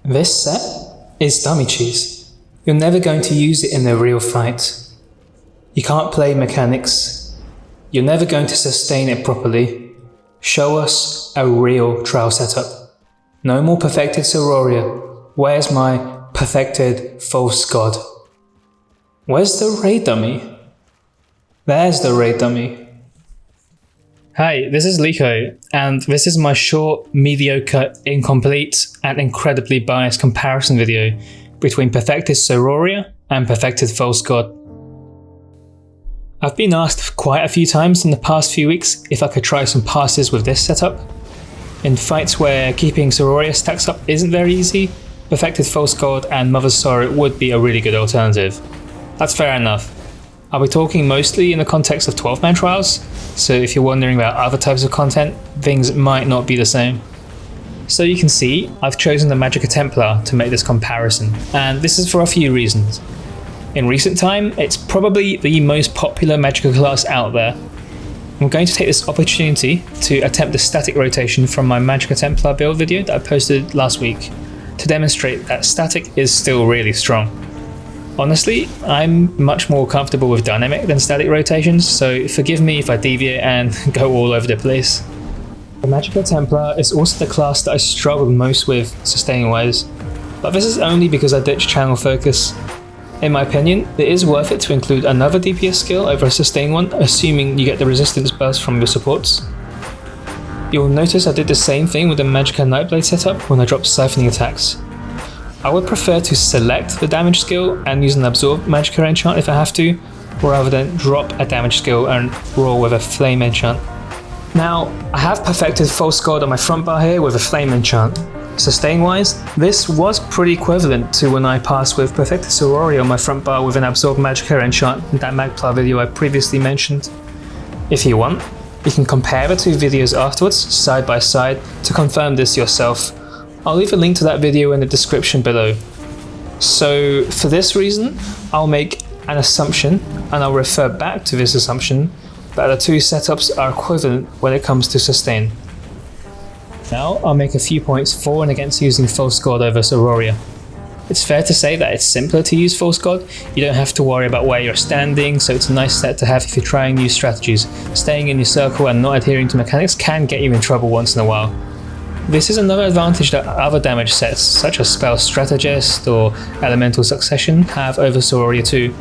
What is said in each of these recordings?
This set is dummy cheese. You're never going to use it in a real fight. You can't play mechanics. You're never going to sustain it properly. Show us a real trial setup. No more perfected Siroria. Where's my perfected false god? Where's the raid dummy? There's the raid dummy. Hi, this is Liko, and this is my short, mediocre, incomplete, and incredibly biased comparison video between perfected Siroria and perfected false god. I've been asked quite a few times in the past few weeks if I could try some parses with this setup. In fights where keeping Siroria stacks up isn't very easy, perfected false god and Mother's Sorrow would be a really good alternative. That's fair enough. I'll be talking mostly in the context of 12-man trials, so if you're wondering about other types of content, things might not be the same. So you can see, I've chosen the Magicka Templar to make this comparison, and this is for a few reasons. In recent time, it's probably the most popular Magicka class out there. I'm going to take this opportunity to attempt the static rotation from my Magicka Templar build video that I posted last week, to demonstrate that static is still really strong. Honestly, I'm much more comfortable with dynamic than static rotations, so forgive me if I deviate and go all over the place. The Magicka Templar is also the class that I struggled most with sustaining wise, but this is only because I ditched channel focus. In my opinion, it is worth it to include another DPS skill over a sustain one, assuming you get the resistance burst from your supports. You'll notice I did the same thing with the Magicka Nightblade setup when I dropped siphoning attacks. I would prefer to select the damage skill and use an absorb Magicka enchant if I have to, rather than drop a damage skill and roll with a flame enchant. Now, I have perfected false god on my front bar here with a flame enchant. Sustain wise, this was pretty equivalent to when I passed with perfected Siroria on my front bar with an absorb Magicka enchant in that Magplar video I previously mentioned. If you want, you can compare the two videos afterwards, side by side, to confirm this yourself. I'll leave a link to that video in the description below. So for this reason, I'll make an assumption, and I'll refer back to this assumption, that the two setups are equivalent when it comes to sustain. Now I'll make a few points for and against using false god over Siroria. It's fair to say that it's simpler to use false god. You don't have to worry about where you're standing, so it's a nice set to have if you're trying new strategies. Staying in your circle and not adhering to mechanics can get you in trouble once in a while. This is another advantage that other damage sets, such as Spell Strategist or Elemental Succession, have over Siroria too.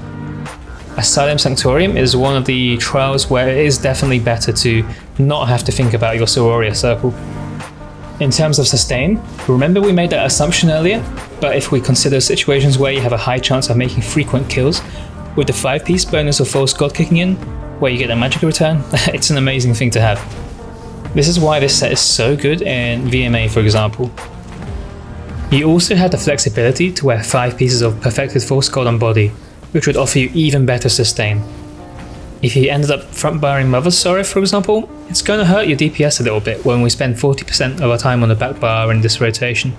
Asylum Sanctorium is one of the trials where it is definitely better to not have to think about your Siroria circle. In terms of sustain, remember we made that assumption earlier, but if we consider situations where you have a high chance of making frequent kills, with the 5-piece bonus of false god kicking in, where you get a Magicka return, it's an amazing thing to have. This is why this set is so good in VMA, for example. You also have the flexibility to wear 5 pieces of perfected false god on body, which would offer you even better sustain. If you ended up front barring Mother's Sorrow, for example, it's going to hurt your DPS a little bit when we spend 40% of our time on the back bar in this rotation.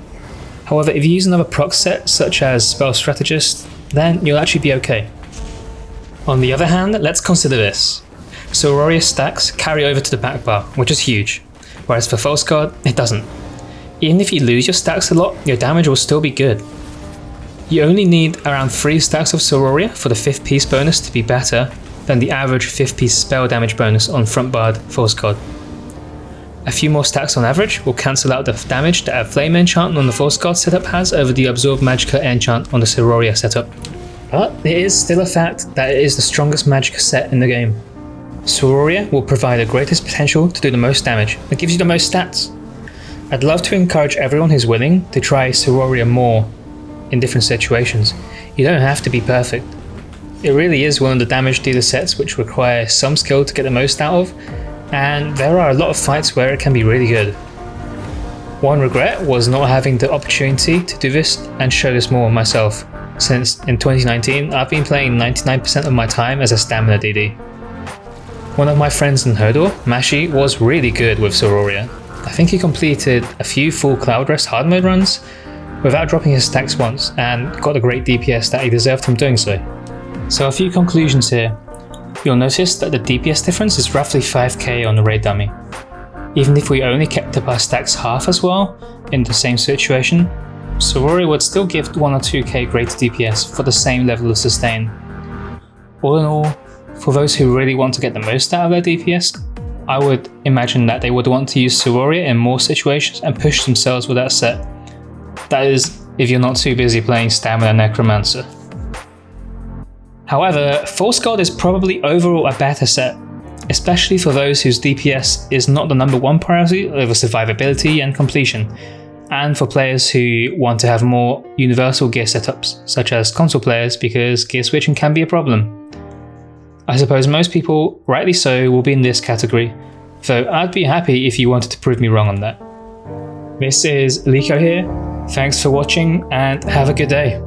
However, if you use another proc set, such as Spell Strategist, then you'll actually be okay. On the other hand, let's consider this. Siroria stacks carry over to the back bar, which is huge, whereas for false god, it doesn't. Even if you lose your stacks a lot, your damage will still be good. You only need around 3 stacks of Siroria for the 5th piece bonus to be better than the average 5th piece spell damage bonus on front barred false god. A few more stacks on average will cancel out the damage that a flame enchant on the false god setup has over the absorb Magicka enchant on the Siroria setup. But it is still a fact that it is the strongest Magicka set in the game. Siroria will provide the greatest potential to do the most damage. It gives you the most stats. I'd love to encourage everyone who's willing to try Siroria more in different situations. You don't have to be perfect. It really is one of the damage dealer sets which require some skill to get the most out of, and there are a lot of fights where it can be really good. One regret was not having the opportunity to do this and show this more myself, since in 2019 I've been playing 99% of my time as a stamina DD. One of my friends in Hodor, Mashi, was really good with Siroria. I think he completed a few full Cloud Rest hard mode runs without dropping his stacks once, and got the great DPS that he deserved from doing so. So a few conclusions here. You'll notice that the DPS difference is roughly 5k on the raid dummy. Even if we only kept up our stacks half as well in the same situation, Siroria would still give 1 or 2k greater DPS for the same level of sustain. All in all, for those who really want to get the most out of their DPS, I would imagine that they would want to use Siroria in more situations and push themselves with that set. That is, if you're not too busy playing Stamina Necromancer. However, False God is probably overall a better set, especially for those whose DPS is not the number one priority over survivability and completion, and for players who want to have more universal gear setups, such as console players, because gear switching can be a problem. I suppose most people, rightly so, will be in this category, though I'd be happy if you wanted to prove me wrong on that. This is Liko here, thanks for watching and have a good day.